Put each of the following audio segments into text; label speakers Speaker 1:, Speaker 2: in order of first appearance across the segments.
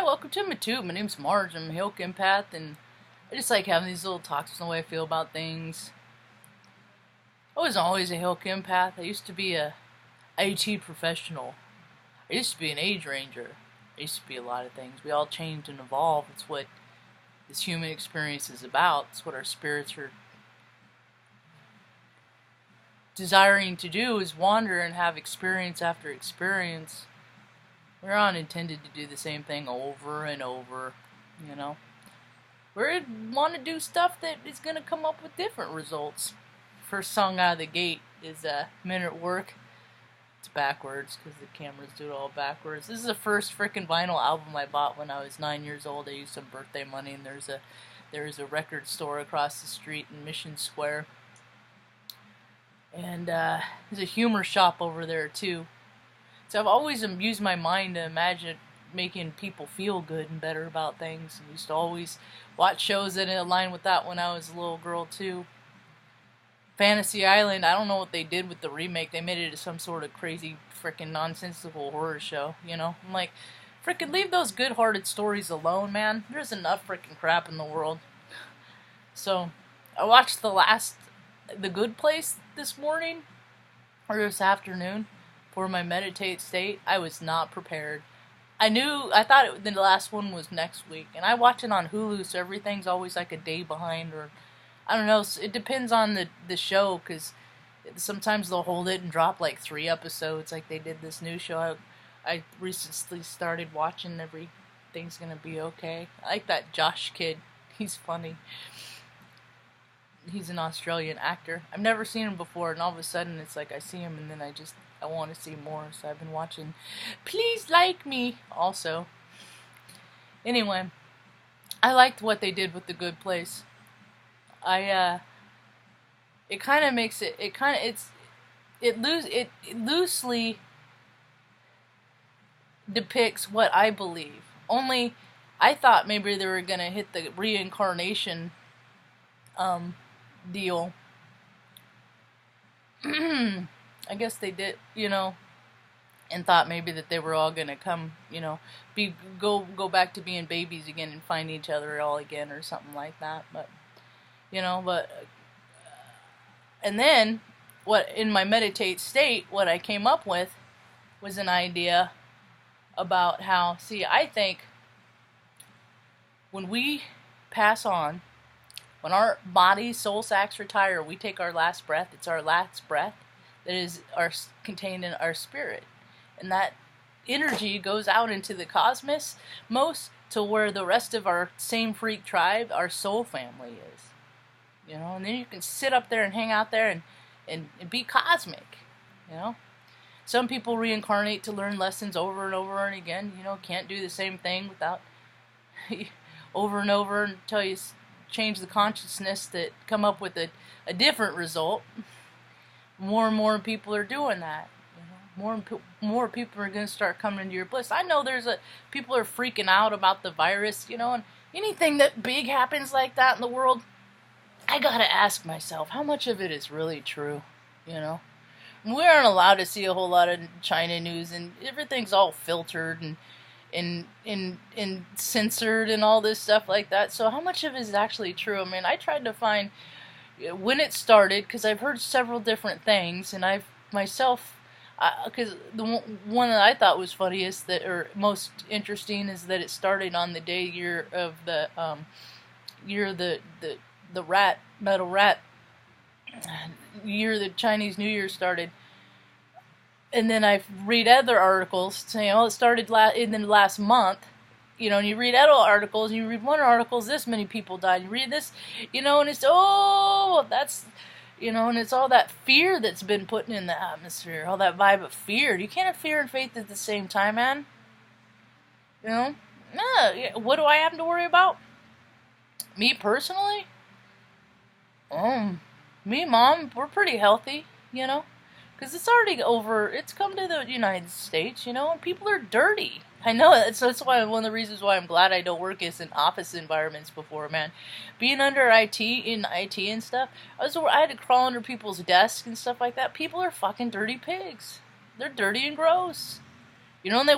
Speaker 1: welcome to my tube. My name's Marge. I'm a Hilk empath, and I just like having these little talks on the way I feel about things. I wasn't always a Hilk empath. I used to be a IT professional. I used to be an age ranger. I used to be a lot of things. We all change and evolve. It's what this human experience is about. It's what our spirits are desiring to do, is wander and have experience after experience. We're not intended to do the same thing over and over, you know. We want to do stuff that is going to come up with different results. First song out of the gate is Men at Work. It's backwards because the cameras do it all backwards. This is the first frickin' vinyl album I bought when I was 9 years old. I used some birthday money, and there's a record store across the street in Mission Square. And there's a humor shop over there too. So I've always used my mind to imagine making people feel good and better about things. I used to always watch shows that align with that when I was a little girl too. Fantasy Island, I don't know what they did with the remake. They made it into some sort of crazy frickin' nonsensical horror show, you know? I'm like, frickin' leave those good-hearted stories alone, man. There's enough frickin' crap in the world. So, I watched The Good Place this morning, or this afternoon, for my meditate state. I was not prepared. I thought the last one was next week, and I watch it on Hulu, so everything's always like a day behind, or I don't know. It depends on the show, because sometimes they'll hold it and drop like 3 episodes, like they did this new show. I recently started watching Everything's Gonna Be Okay. I like that Josh kid. He's funny. He's an Australian actor. I've never seen him before, and all of a sudden it's like I see him, and then I want to see more, so I've been watching Please Like Me also. Anyway, I liked what they did with The Good Place. It loosely depicts what I believe. Only, I thought maybe they were gonna hit the reincarnation deal. I guess they did, you know, and thought maybe that they were all gonna come, you know, go back to being babies again and find each other all again or something like that. But, you know, and then in my meditate state, what I came up with was an idea about how, I think when we pass on, when our body, soul sacs retire, we take our last breath. It's our last breath that is contained in our spirit. And that energy goes out into the cosmos, to where the rest of our same freak tribe, our soul family is. You know, and then you can sit up there and hang out there and be cosmic, you know. Some people reincarnate to learn lessons over and over and again. You know, can't do the same thing without over and over until you change the consciousness that come up with a different result. More and more people are doing that. You know? More people are going to start coming into your bliss. I know people are freaking out about the virus, you know, and anything that big happens like that in the world, I gotta ask myself, how much of it is really true, you know? We aren't allowed to see a whole lot of China news, and everything's all filtered and censored and all this stuff like that. So how much of it is actually true? I mean, I tried to find when it started, because I've heard several different things, and I've myself, because the one that I thought was funniest or most interesting is that it started on the year of the metal rat year the Chinese New Year started. And then I read other articles saying, it started in the last month, you know, and you read other articles, and you read one article, this many people died, you read this, you know, and it's, that's, you know, and it's all that fear that's been put in the atmosphere, all that vibe of fear. You can't have fear and faith at the same time, man. You know? What do I have to worry about? Me personally? Me, Mom, we're pretty healthy, you know? Because it's already it's come to the United States, you know, and people are dirty. I know that's why one of the reasons why I'm glad I don't work in office environments before, man. Being under IT and stuff, I had to crawl under people's desks and stuff like that. People are fucking dirty pigs. They're dirty and gross. You know, and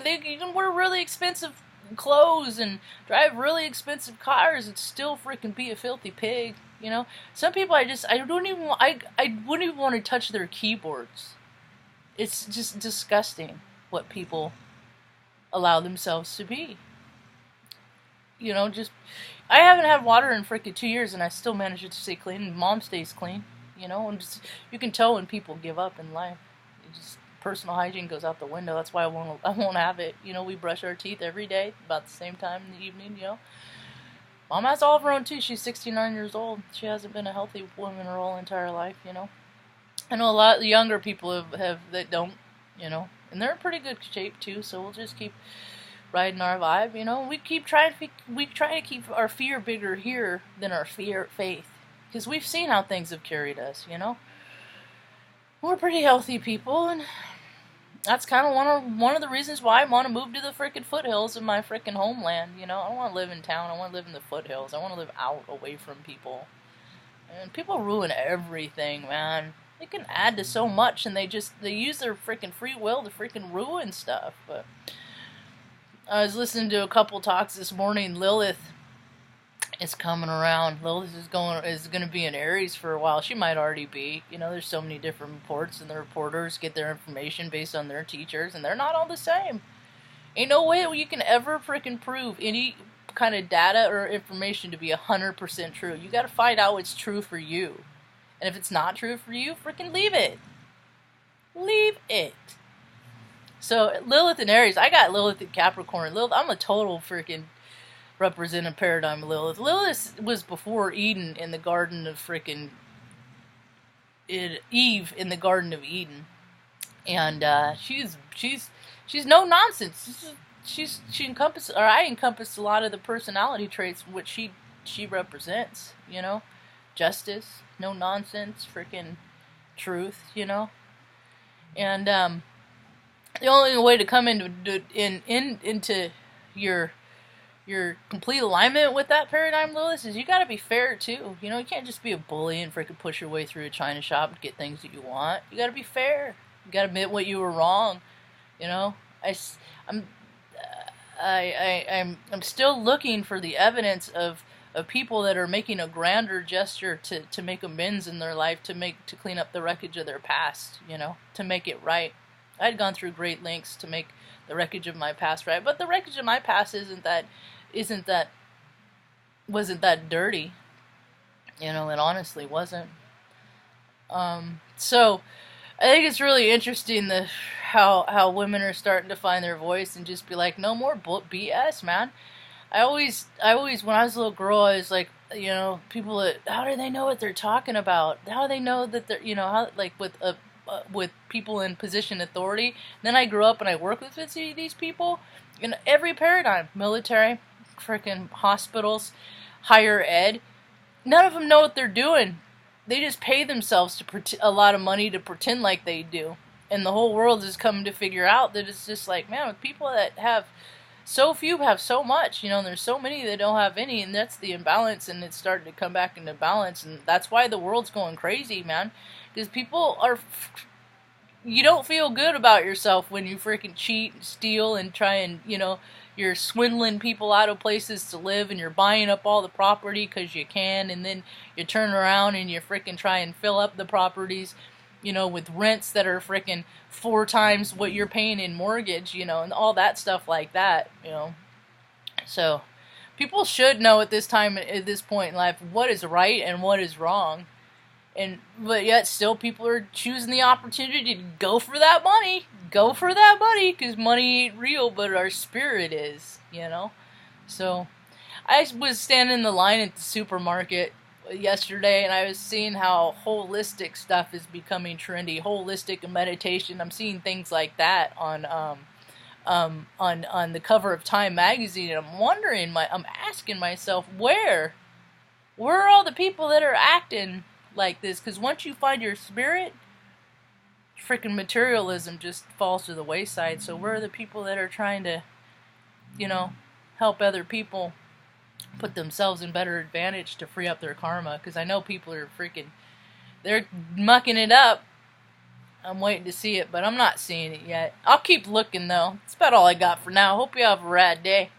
Speaker 1: they even wear really expensive clothes and drive really expensive cars and still freaking be a filthy pig. You know, some people I wouldn't even want to touch their keyboards. It's just disgusting what people allow themselves to be. You know, just I haven't had water in freaking 2 years and I still manage to stay clean. And Mom stays clean. You know, and just you can tell when people give up in life. It just personal hygiene goes out the window. That's why I won't have it. You know, we brush our teeth every day about the same time in the evening. You know, Mom has all of her own teeth. She's 69 years old. She hasn't been a healthy woman her whole entire life. You know, I know a lot of the younger people have that don't. You know, and they're in pretty good shape too. So we'll just keep riding our vibe. You know, we try to keep our fear bigger here than our faith. Because we've seen how things have carried us, you know. We're pretty healthy people, and that's kind of one of the reasons why I want to move to the frickin' foothills of my frickin' homeland, you know. I don't want to live in town. I want to live in the foothills. I want to live out, away from people. And people ruin everything, man. They can add to so much, and they use their frickin' free will to frickin' ruin stuff. But I was listening to a couple talks this morning. Lilith is coming around. Lilith is going to be in Aries for a while. She might already be. You know, there's so many different reports, and the reporters get their information based on their teachers, and they're not all the same. Ain't no way you can ever frickin' prove any kind of data or information to be 100% true. You got to find out what's true for you. And if it's not true for you, frickin' leave it. Leave it. So Lilith in Aries, I got Lilith in Capricorn. Lilith, I'm a total frickin' represented paradigm of Lilith. Lilith was before Eden in the Garden of frickin' Eve in the Garden of Eden, and she's no nonsense. She encompasses, or I encompass a lot of the personality traits which she represents. You know, justice, no nonsense, frickin' truth. You know, and the only way to come into your complete alignment with that paradigm, Lilith, is you gotta be fair too. You know, you can't just be a bully and freaking push your way through a china shop and get things that you want. You gotta be fair. You gotta admit what you were wrong. You know, I'm still looking for the evidence of people that are making a grander gesture to make amends in their life, to clean up the wreckage of their past. You know, to make it right. I'd gone through great lengths to make the wreckage of my past right, but the wreckage of my past wasn't that dirty. You know, it honestly wasn't. So I think it's really interesting how women are starting to find their voice and just be like, no more BS, man. I always when I was a little girl, I was like, you know, people that, how do they know what they're talking about? How do they know that they're, you know, how, like with people in position authority. And then I grew up and I work with these people in every paradigm, military, freaking hospitals, higher ed. None of them know what they're doing. They just pay themselves a lot of money to pretend like they do. And the whole world is coming to figure out that it's just like, man, with people that have so few have so much, you know, and there's so many that don't have any, and that's the imbalance, and it's starting to come back into balance, and that's why the world's going crazy, man. Because people are, you don't feel good about yourself when you freaking cheat and steal and try and, you know, you're swindling people out of places to live and you're buying up all the property because you can, and then you turn around and you freaking try and fill up the properties, you know, with rents that are freaking 4 times what you're paying in mortgage, you know, and all that stuff like that, you know. So people should know at this point in life what is right and what is wrong. But yet still people are choosing the opportunity to go for that money. Go for that money, because money ain't real, but our spirit is, you know. So I was standing in the line at the supermarket yesterday, and I was seeing how holistic stuff is becoming trendy. Holistic and meditation. I'm seeing things like that on the cover of Time magazine, and I'm asking myself, where are all the people that are acting like this? Because once you find your spirit, freaking materialism just falls to the wayside. So where are the people that are trying to, you know, help other people put themselves in better advantage to free up their karma? Because I know people are they're mucking it up. I'm waiting to see it, but I'm not seeing it yet. I'll keep looking, though. That's about all I got for now. Hope you have a rad day.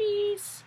Speaker 1: Peace.